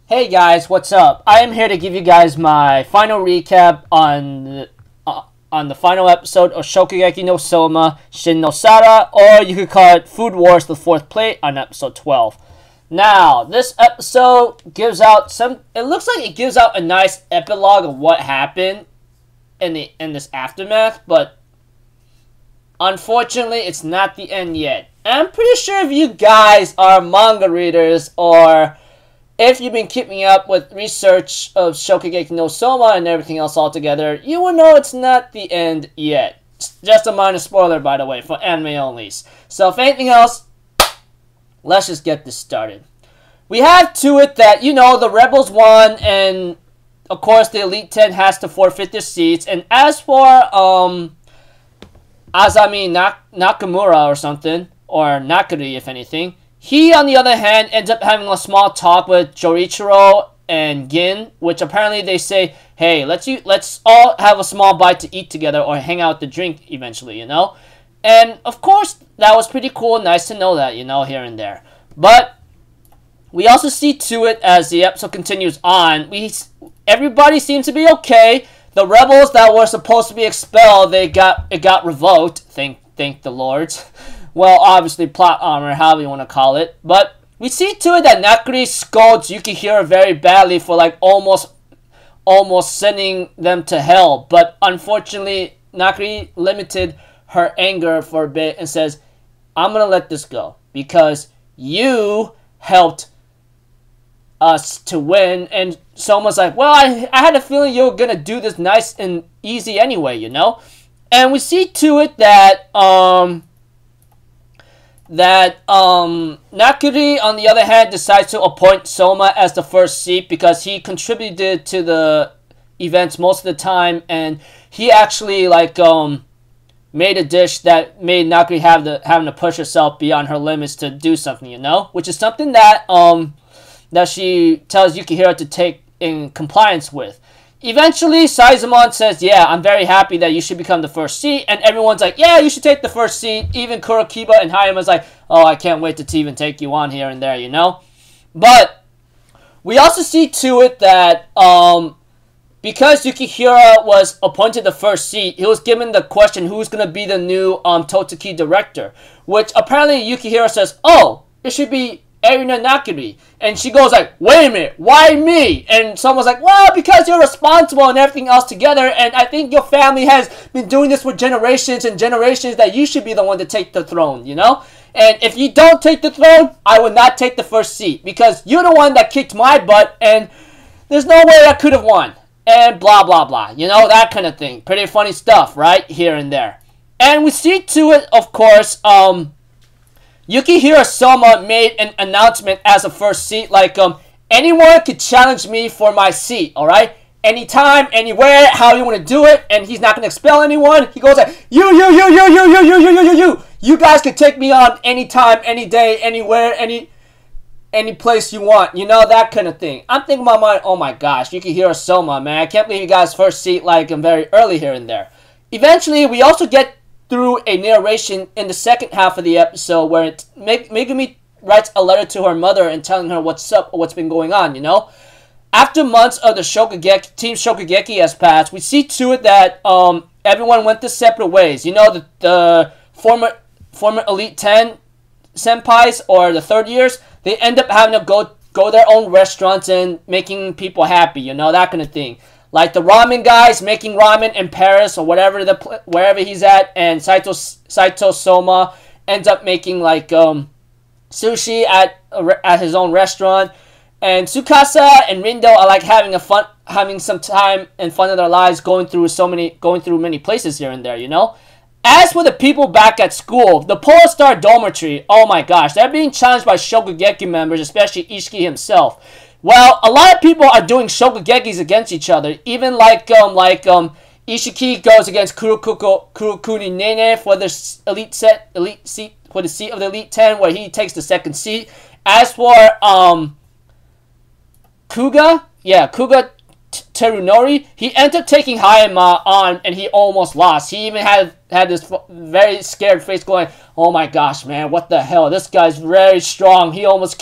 Hey guys, what's up? I am here to give you guys my final recap on the final episode of Shokugeki no Soma Shin no Sara, or you could call it Food Wars: The Fourth Plate on episode 12. Now, this episode gives out it looks like it gives out a nice epilogue of what happened in this aftermath, but unfortunately, it's not the end yet. And I'm pretty sure if you guys are manga readers, or if you've been keeping up with research of Shokugeki no Soma and everything else altogether, you will know it's not the end yet. Just a minor spoiler, by the way, for anime onlys. So if anything else, let's just get this started. We have to it that, the Rebels won, and of course the Elite 10 has to forfeit their seats. And as for Azami Nakamura or something, or Nakari if anything, he, on the other hand, ends up having a small talk with Joichiro and Gin, which apparently they say, hey, let's all have a small bite to eat together or hang out to drink eventually, And, of course, that was pretty cool. Nice to know that, here and there. But we also see to it as the episode continues on. Everybody seems to be okay. The rebels that were supposed to be expelled, it got revoked. Thank the lords. Well, obviously plot armor, however you want to call it. But we see to it that Nakari scolds Yukihira very badly for almost sending them to hell. But unfortunately, Nakari limited her anger for a bit and says, I'm going to let this go because you helped us to win. And Soma's like, well, I had a feeling you were going to do this nice and easy anyway, And we see to it that Nakari, on the other hand, decides to appoint Soma as the first seat because he contributed to the events most of the time, and he actually made a dish that made Nakari having to push herself beyond her limits to do something, which is something that that she tells Yukihira to take in compliance with. Eventually, Saizumon says, yeah, I'm very happy that you should become the first seat. And everyone's like, yeah, you should take the first seat. Even Kurokiba and Hayama's like, oh, I can't wait to even take you on here and there, But we also see to it that because Yukihira was appointed the first seat, he was given the question who's going to be the new Totsuki director. Which apparently Yukihira says, oh, it should be Erina Nakari. And she goes like, wait a minute, why me? And someone's like, well, because you're responsible and everything else together, and I think your family has been doing this for generations and generations, that you should be the one to take the throne, And if you don't take the throne, I will not take the first seat, because you're the one that kicked my butt, and there's no way I could have won. And blah, blah, blah. That kind of thing. Pretty funny stuff, right? Here and there. And we see to it, of course, Yukihira Soma made an announcement as a first seat, anyone could challenge me for my seat, alright? Anytime, anywhere, how you want to do it, and he's not going to expel anyone. He goes like, you guys can take me on anytime, any day, anywhere, any place you want, that kind of thing. I'm thinking in my mind, oh my gosh, Yukihira Soma, man, I can't believe you guys first seat very early here and there. Eventually, we also get through a narration in the second half of the episode where Megumi writes a letter to her mother and telling her what's up or what's been going on, After months of the Team Shokugeki has passed, we see to it that everyone went their separate ways. The former Elite 10 senpais, or the third years, they end up having to go their own restaurants and making people happy, that kind of thing. Like the ramen guys making ramen in Paris or wherever he's at, and Saito Soma ends up making sushi at his own restaurant, and Tsukasa and Rindo are having some time and fun of their lives going through many places here and there, As for the people back at school, the Polar Star Dormitory, oh my gosh, they're being challenged by Shokugeki members, especially Ishiki himself. Well, a lot of people are doing Shokugekis against each other. Even Ishiki goes against Kurokuni Nene for the elite seat for the seat of the Elite 10, where he takes the second seat. As for Kuga Terunori, he ended up taking Hayama on, and he almost lost. He even had this very scared face going, oh my gosh, man, what the hell? This guy's very strong. He almost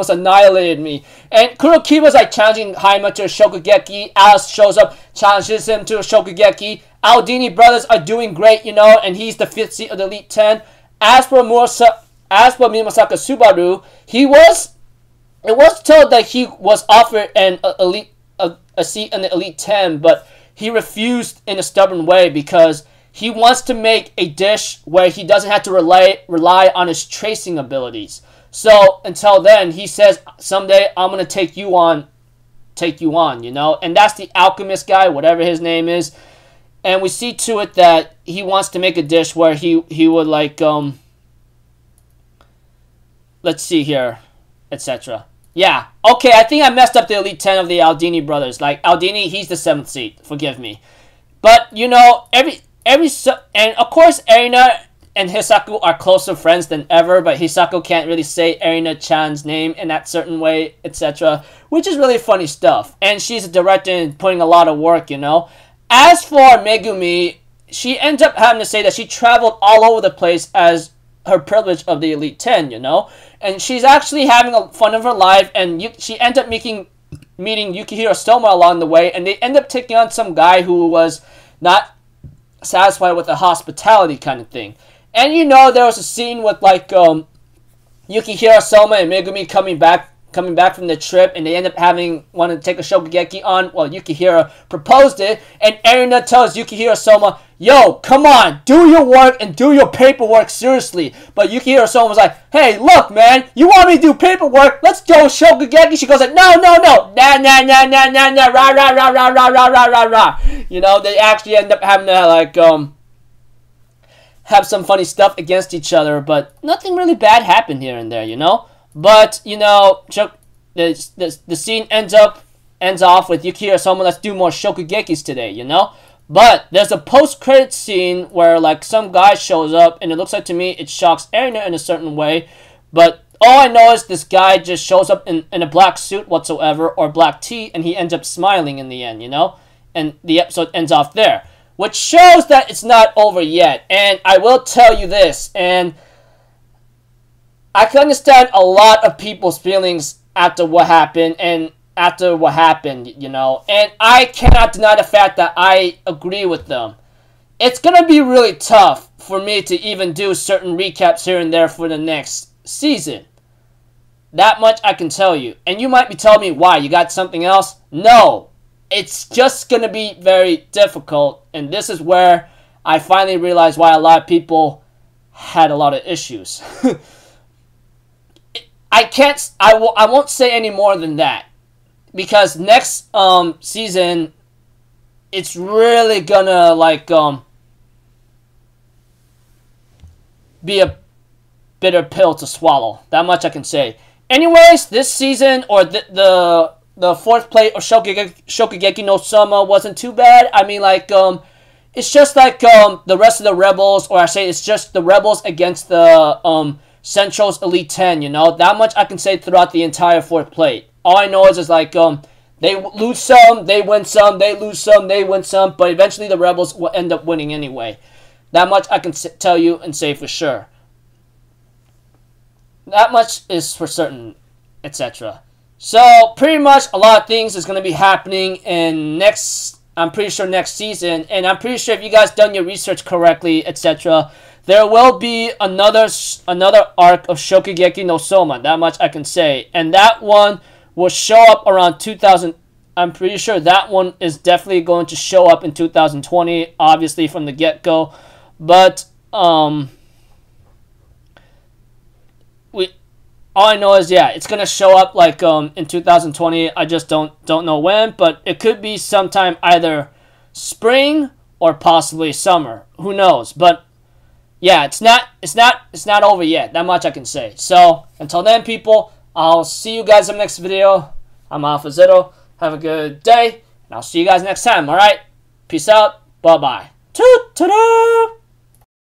annihilated me. And Kurokiwa's like challenging Hayama to a Shokugeki. Alice shows up, challenges him to a Shokugeki. Aldini brothers are doing great, you know, and he's the 5th seed of the Elite 10. As for Mimasaka Subaru, it was told that he was offered a seat in the Elite 10, but he refused in a stubborn way because he wants to make a dish where he doesn't have to rely on his tracing abilities. So until then, he says, someday I'm going to take you on, you know? And that's the alchemist guy, whatever his name is. And we see to it that he wants to make a dish where he would like, let's see here, etc. Yeah, okay, I think I messed up the Elite 10 of the Aldini brothers. Like, Aldini, he's the 7th seed. Forgive me. But, you know, and of course, Erina and Hisaku are closer friends than ever, but Hisaku can't really say Erina-chan's name in that certain way, etc., which is really funny stuff. And she's a director and putting a lot of work, you know. As for Megumi, she ends up having to say that she traveled all over the place as her privilege of the Elite 10, you know? And she's actually having fun of her life, and she ends up meeting Yukihiro Soma along the way, and they end up taking on some guy who was not satisfied with the hospitality kind of thing. And you know, there was a scene with like Yukihiro Soma and Megumi coming back from the trip, and they end up wanting to take a Shokugeki on. Well, Yukihiro proposed it, and Erina tells Yukihiro Soma, yo, come on, do your work and do your paperwork seriously. But Yukihiro Soma was like, hey, look, man, you want me to do paperwork? Let's go Shokugeki. She goes like, no, nah, rah, rah, rah, rah, rah, rah, rah, rah, rah. You know, they actually end up having to, like, have some funny stuff against each other, but nothing really bad happened here and there, you know? But, you know, the scene ends off with Yukihiro Soma, let's do more Shokugekis today, you know? But there's a post-credit scene where, like, some guy shows up, and it looks like to me it shocks Erina in a certain way. But all I know is this guy just shows up in a black suit whatsoever, or black tee, and he ends up smiling in the end, you know? And the episode ends off there, which shows that it's not over yet. And I will tell you this, and I can understand a lot of people's feelings after what happened, you know, and I cannot deny the fact that I agree with them. It's going to be really tough for me to even do certain recaps here and there for the next season. That much I can tell you. And you might be telling me, why, you got something else? No, it's just going to be very difficult, and this is where I finally realized why a lot of people had a lot of issues. I won't say any more than that, because next season it's really gonna like be a bitter pill to swallow. That much I can say. Anyways, this season, or the 4th plate of Shokugeki no Soma wasn't too bad. I mean, like it's just like the rest of the Rebels, or I say it's just the Rebels against the Central's Elite 10, you know? That much I can say throughout the entire 4th plate. All I know is like, they lose some, they win some, they lose some, they win some, but eventually the Rebels will end up winning anyway. That much I can tell you and say for sure. That much is for certain, etc. So, pretty much a lot of things is going to be happening in I'm pretty sure next season, and I'm pretty sure if you guys done your research correctly, etc., there will be another arc of Shokugeki no Soma. That much I can say. And that one will show up around 2000. I'm pretty sure that one is definitely going to show up in 2020, obviously from the get-go. But all I know is, yeah, it's going to show up like in 2020. I just don't know when, but it could be sometime either spring or possibly summer. Who knows? But yeah, it's not over yet. That much I can say. So, until then, people, I'll see you guys in the next video. I'm Alpha Zero. Have a good day, and I'll see you guys next time, alright? Peace out. Bye-bye. Toot-toot-toot!